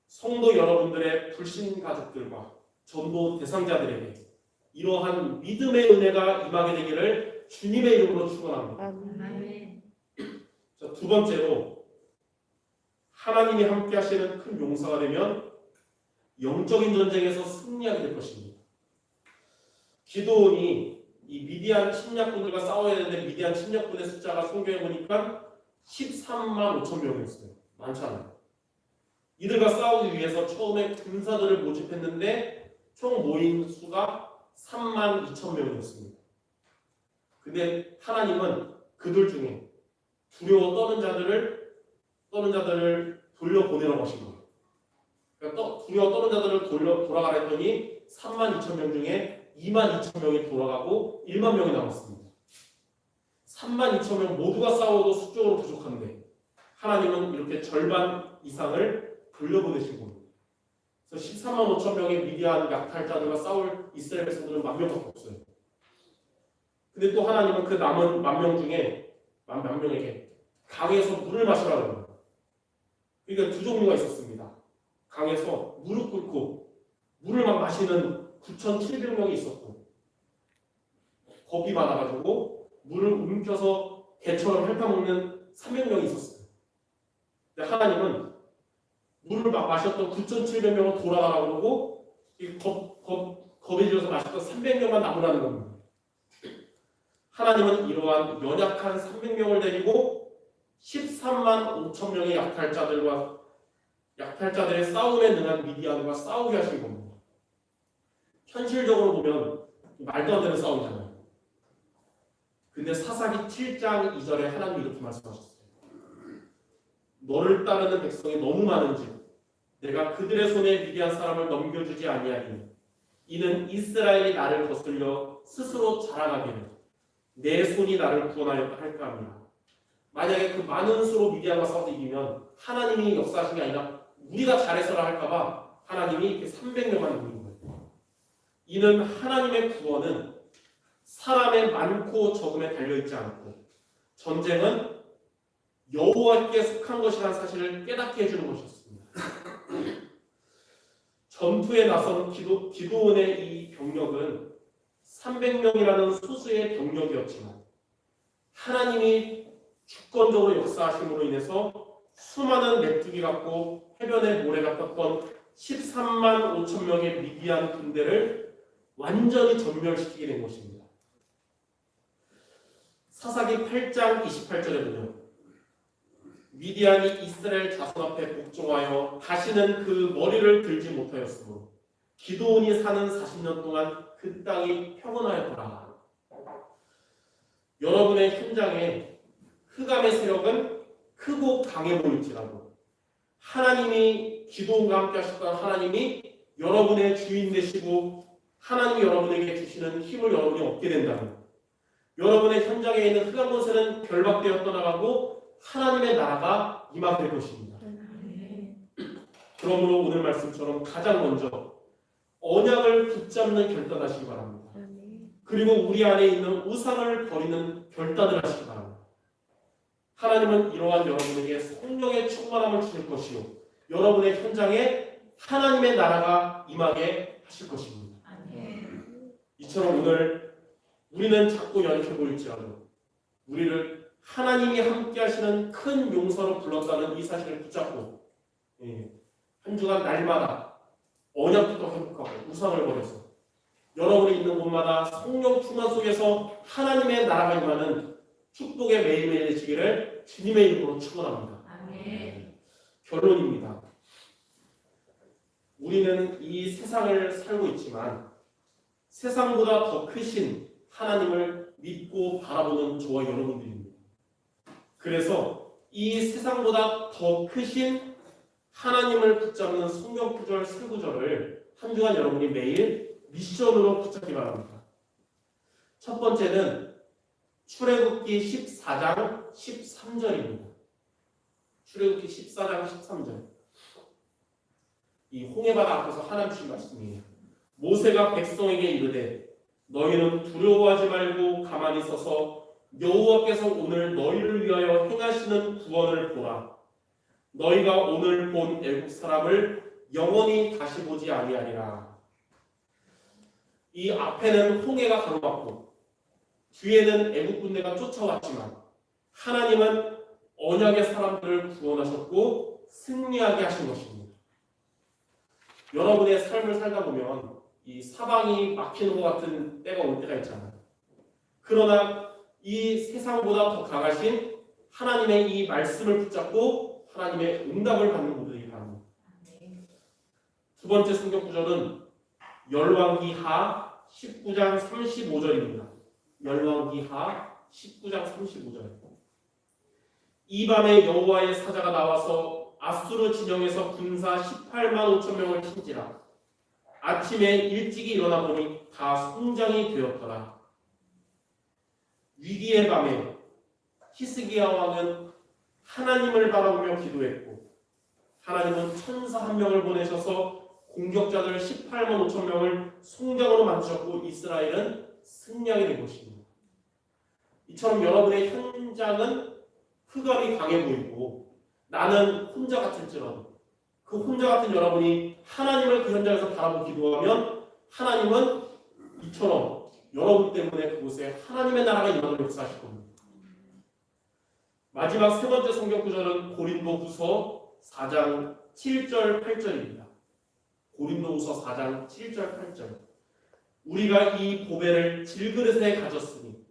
Speaker 3: 성도 여러분들의 불신 가족들과 전도 대상자들에게 이러한 믿음의 은혜가 임하게 되기를 주님의 이름으로 축원합니다. 자, 두 번째로 하나님이 함께 하시는 큰 용사가 되면 영적인 전쟁에서 승리하게 될 것입니다. 기드온이 이 미디안 침략군들과 싸워야 되는데 미디안 침략군의 숫자가 성경에 보니까 13만 5천 명이었어요. 많지 않아요. 이들과 싸우기 위해서 처음에 군사들을 모집했는데 총 모인 수가 3만 2천 명이었습니다. 근데 하나님은 그들 중에 두려워 떠는 자들을 돌려보내라고 하신 거예요. 그러니까 두려워 떠는 자들을 돌아가라 했더니 3만 2천 명 중에 2만 2천 명이 돌아가고 1만 명이 남았습니다. 3만 2천 명 모두가 싸워도 수적으로 부족한데 하나님은 이렇게 절반 이상을 돌려보내신 겁니다. 그래서 13만 5천 명의 미디안 약탈자들과 싸울 이스라엘 백성들은 1만 명밖에 없어요. 근데 또 하나님은 그 남은 1만 명 중에 1만 명에게 강에서 물을 마시라고 합니다. 그러니까 두 종류가 있었습니다. 강에서 무릎 꿇고 물을 막 마시는 9,700명이 있었고 겁이 많아가지고 물을 움켜서 개처럼 핥아먹는 300명이 있었어요. 근데 하나님은 물을 막 마셨던 9,700명을 돌아가라고 그러고 겁에 질려서 마셨던 300명만 남으라는 겁니다. 하나님은 이러한 연약한 300명을 데리고 13만 5천 명의 약탈자들의 싸움에 능한 미디안과 싸우게 하신 겁니다. 현실적으로 보면 말도 안 되는 싸움이잖아요. 근데 사사기 7장 2절에 하나님이 이렇게 말씀하셨어요. 너를 따르는 백성이 너무 많은지 내가 그들의 손에 미디안 사람을 넘겨주지 아니하리니 이는 이스라엘이 나를 거슬려 스스로 자랑하기를 내 손이 나를 구원하였다 할까 합니다. 만약에 그 많은 수로 미디안과 싸워서 이기면 하나님이 역사하신 게 아니라 우리가 잘해서라 할까봐 하나님이 이렇게 300명만 남긴 거예요. 이는 하나님의 구원은 사람의 많고 적음에 달려있지 않고 전쟁은 여호와께 속한 것이라는 사실을 깨닫게 해주는 것이었습니다. 전투에 나선 기드온의 이 병력은 300명이라는 소수의 병력이었지만 하나님이 주권적으로 역사하심으로 인해서 수많은 메뚜기 같고 해변에 모래가 떴던 13만 5천 명의 미디안 군대를 완전히 전멸시키게 된 것입니다. 사사기 8장 28절에 보면 미디안이 이스라엘 자손 앞에 복종하여 다시는 그 머리를 들지 못하였으므로 기드온이 사는 40년 동안 그 땅이 평온하였더라. 여러분의 현장에 흑암의 세력은 크고 강해 보일지라도 하나님이 기드온과 함께 하셨던 하나님이 여러분의 주인 되시고 하나님이 여러분에게 주시는 힘을 여러분이 얻게 된다면 여러분의 현장에 있는 흑암 권세는 결박되어 떠나가고 하나님의 나라가 임하게 될 것입니다. 그러므로 오늘 말씀처럼 가장 먼저 언약을 붙잡는 결단하시기 바랍니다. 그리고 우리 안에 있는 우상을 버리는 결단을 하시기 바랍니다. 하나님은 이러한 여러분에게 성령의 충만함을 주실 것이요 여러분의 현장에 하나님의 나라가 임하게 하실 것입니다. 이처럼 오늘 우리는 자꾸 연약해 보일지라도 우리를 하나님이 함께 하시는 큰 용서로 불렀다는 이 사실을 붙잡고 한 주간 날마다 언약부터 회복하고 우상을 버려서 여러분이 있는 곳마다 성령 충만 속에서 하나님의 나라가 임하는 축복의 매일매일 되시기를 주님의 이름으로 축원합니다. 결론입니다. 우리는 이 세상을 살고 있지만 세상보다 더 크신 하나님을 믿고 바라보는 저와 여러분들입니다. 그래서 이 세상보다 더 크신 하나님을 붙잡는 성경 구절 세 구절을 한 주간 여러분이 매일 미션으로 붙잡기 바랍니다. 첫 번째는 출애굽기 14장 13절입니다. 출애굽기 14장 13절. 이 홍해바다 앞에서 하나님 주신 말씀이에요. 모세가 백성에게 이르되 너희는 두려워하지 말고 가만히 서서 여호와께서 오늘 너희를 위하여 행하시는 구원을 보라. 너희가 오늘 본 애국 사람을 영원히 다시 보지 아니하리라. 이 앞에는 홍해가 가로막고 뒤에는 애국 군대가 쫓아왔지만 하나님은 언약의 사람들을 구원하셨고 승리하게 하신 것입니다. 여러분의 삶을 살다 보면 이 사방이 막히는 것 같은 때가 올 때가 있잖아요. 그러나 이 세상보다 더 강하신 하나님의 이 말씀을 붙잡고 하나님의 응답을 받는 모두들이 바랍니다. 두 번째 성경 구절은 열왕기하 19장 35절입니다. 열왕기하 19장 35절. 이 밤에 여호와의 사자가 나와서 아수르 진영에서 군사 18만 5천 명을 친지라. 아침에 일찍이 일어나 보니 다 손장이 되었더라. 위기의 밤에 히스기야 왕은 하나님을 바라보며 기도했고 하나님은 천사 한 명을 보내셔서 공격자들 18만 5천 명을 송장으로 만드셨고 이스라엘은 승리하게 된 것입니다. 이처럼 여러분의 현장은 흑암이 강해 보이고 나는 혼자 같을지라도 그 혼자 같은 여러분이 하나님을 그 현장에서 바라보고 기도하면 하나님은 이처럼 여러분 때문에 그곳에 하나님의 나라가 임하는 역사하실 겁니다. 마지막 세 번째 성경 구절은 고린도후서 4장 7절 8절입니다. 고린도후서 4장 7절 8절. 우리가 이 보배를 질그릇에 가졌으니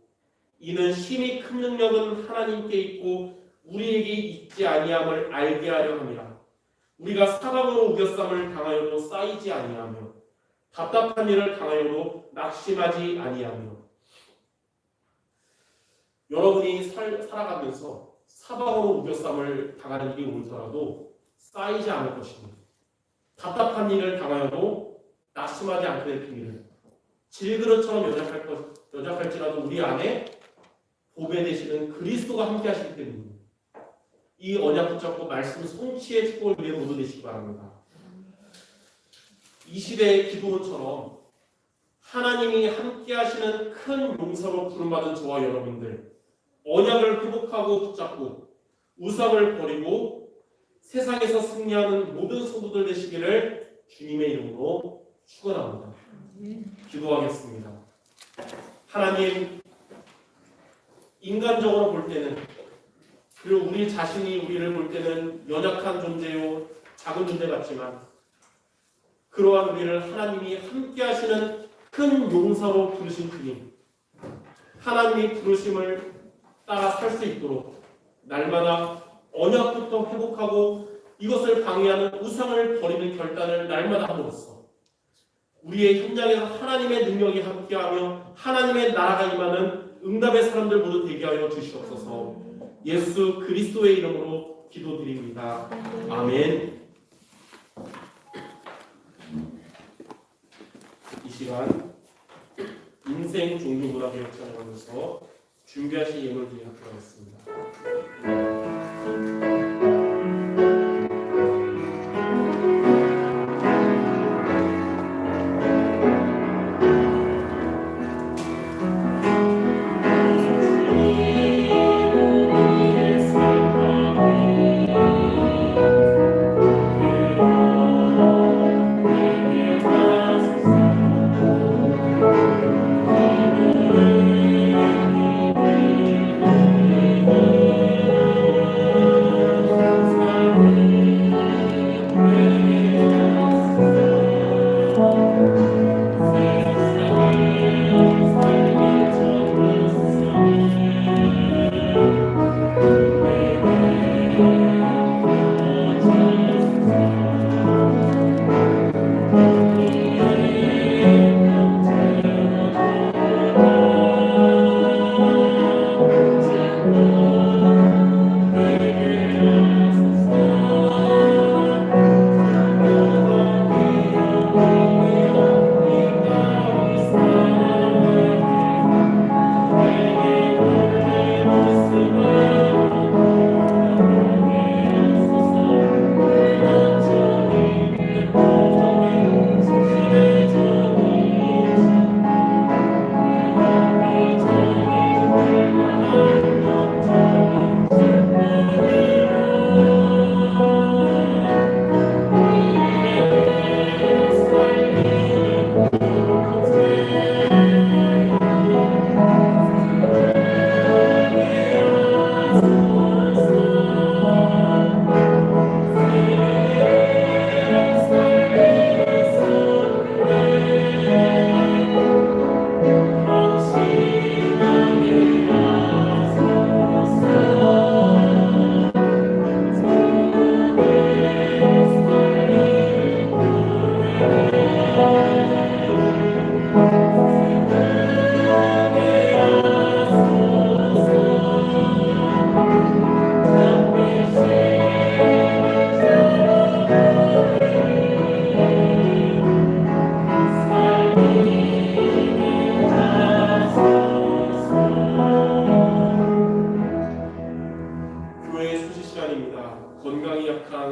Speaker 3: 이는 심히 큰 능력은 하나님께 있고 우리에게 있지 아니함을 알게 하려 함이라. 우리가 사방으로 우겨쌈을 당하여도 쌓이지 아니하며 답답한 일을 당하여도 낙심하지 아니하며. 여러분이 살아가면서 사방으로 우겨쌈을 당하는 일이 오더라도 쌓이지 않을 것입니다. 답답한 일을 당하여도 낙심하지 않게 될 비밀은 질그릇처럼 연약할지라도 우리 안에 보배 되시는 그리스도가 함께 하시기 때문입니다. 이 언약 붙잡고 말씀 성취의 축복을 위해 모두 되시기 바랍니다. 이 시대의 기도원처럼 하나님이 함께 하시는 큰 용서로 부름받은 저와 여러분들, 언약을 회복하고 붙잡고 우상을 버리고 세상에서 승리하는 모든 성도들 되시기를 주님의 이름으로 축원합니다. 기도하겠습니다. 하나님, 인간적으로 볼 때는 그리고 우리 자신이 우리를 볼 때는 연약한 존재요 작은 존재 같지만 그러한 우리를 하나님이 함께 하시는 큰 용사로 부르신 주님, 하나님이 부르심을 따라 살 수 있도록 날마다 언약부터 회복하고 이것을 방해하는 우상을 버리는 결단을 날마다 함으로써 우리의 현장에서 하나님의 능력이 함께하며 하나님의 나라가 임하는 응답의 사람들 모두 되게 하여 주시옵소서. 예수 그리스도의 이름으로 기도드립니다. 아멘. 이 시간 인생 종교 문화개혁 찬양하면서 준비하신 예물 드리도록 하겠습니다.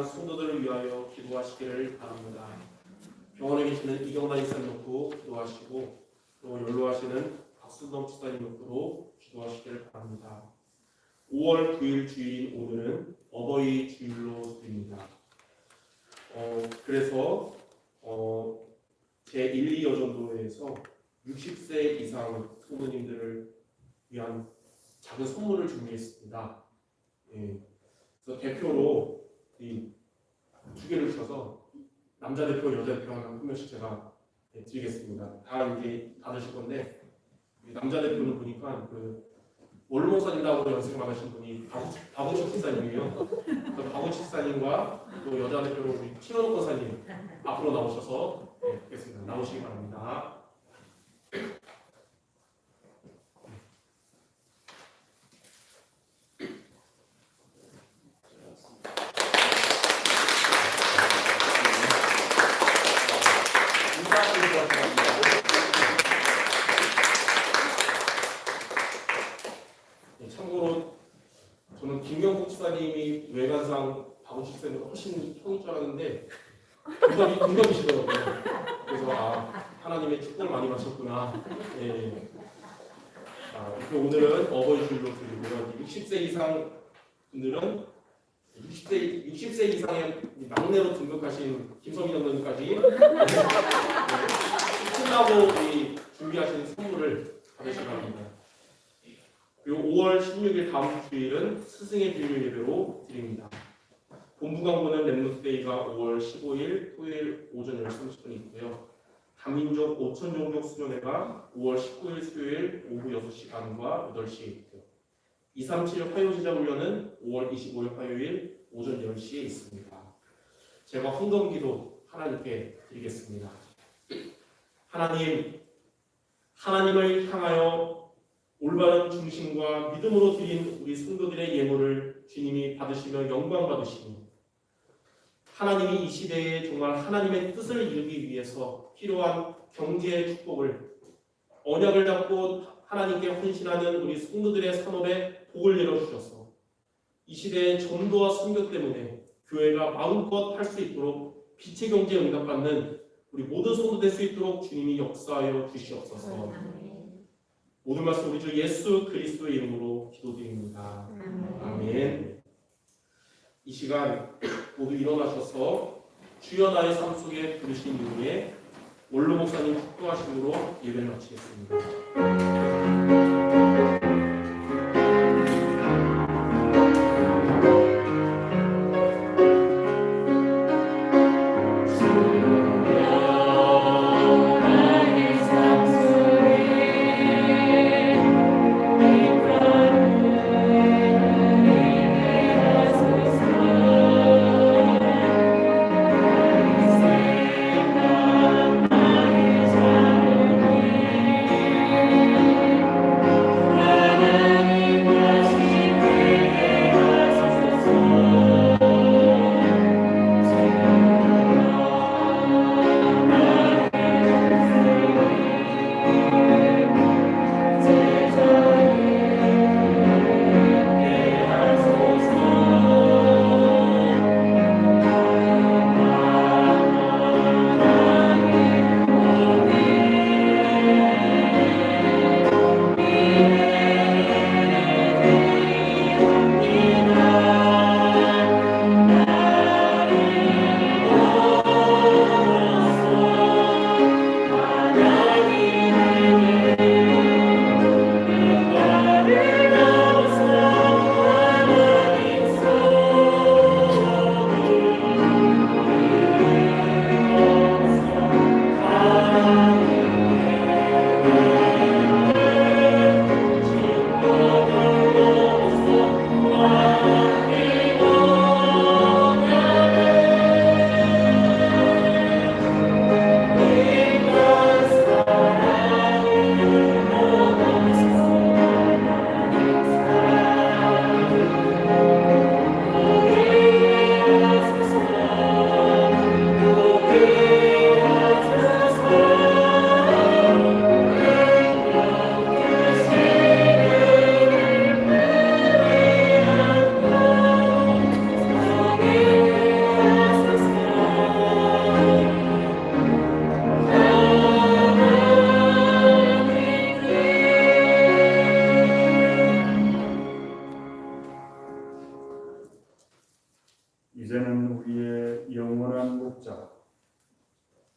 Speaker 3: 입원한 성도들을 위하여 기도하시기를 바랍니다. 병원에 계시는 이경란 이사님 놓고 기도하시고 또 연로하시는 박순동 집사님 놓고도 기도하시기를 바랍니다. 5월 9일 주일인 오늘은 어버이 주일로 드립니다. 그래서 제1, 2여전도회에서 60세 이상 성도님들을 위한 작은 선물을 준비했습니다. 그래서 대표로 이 두 개를 주셔서 남자 대표, 여자 대표 한 명씩 제가 드리겠습니다. 다 이제 받으실 건데 남자 대표는 보니까 그 원로 목사님하고 연생 받으신 분이 박우식 집사님이에요. 박우식 집사님과 또 여자 대표로 우리 신원욱 권사님 앞으로 나오셔서 뵙겠습니다. 나오시기 바랍니다. 참고로 저는 김경국 집사님이 외관상 박우식 집사님보다 훨씬 형인 줄 알았는데 동갑이시더라고요. 그래서 하나님의 축복을 많이 받으셨구나. 이렇게 오늘은 어버이 주일로 드리고요. 60세 이상 분들은 60세 이상의 막내로 등극하신 김성희 장로님까지 끝나고 준비하신 선물을 받으시기 바랍니다. 그리고 5월 16일 다음 주일은 스승의 비밀 예배로 드립니다. 본부 강구는 렘노트데이가 5월 15일 토요일 오전 10시 30분에 있고요. 다민족 5천 종족 수련회가 5월 19일 수요일 오후 6시 반과 8시에 있고요. 237 화요제자 훈련은 5월 25일 화요일 오전 10시에 있습니다. 제가 헌금기도 하나님께 드리겠습니다. 하나님을 향하여 올바른 중심과 믿음으로 드린 우리 성도들의 예물을 주님이 받으시며 영광 받으시니 하나님이 이 시대에 정말 하나님의 뜻을 이루기 위해서 필요한 경제의 축복을 언약을 잡고 하나님께 헌신하는 우리 성도들의 산업에 복을 내려주셔서 이 시대의 전도와 선교 때문에 교회가 마음껏 할 수 있도록 빛의 경제에 응답받는 우리 모든 성도 될 수 있도록 주님이 역사하여 주시옵소서. 모든 말씀 우리 주 예수 그리스도의 이름으로 기도드립니다. 아멘. 이 시간 모두 일어나셔서 주여 나의 삶 속에 부르신 이후에 원로 목사님 축도하심으로 예배를 마치겠습니다.
Speaker 5: 이제는 우리의 영원한 목자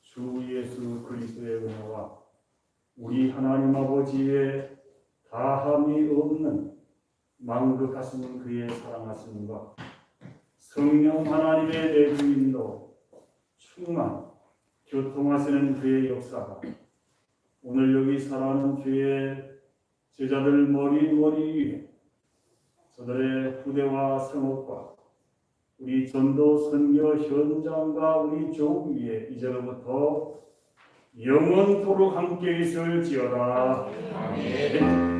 Speaker 5: 주 예수 그리스도의 은혜와 우리 하나님 아버지의 다함이 없는 망극하신 그의 사랑하심과 성령 하나님의 내주인도 충만 교통하시는 그의 역사가 오늘 여기 살아가는 주의 제자들 머리 위에 저들의 후대와 성업과 우리 전도 선교 현장과 우리 교회 위에 이제로부터 영원토록 함께 있을지어다.
Speaker 3: 아멘.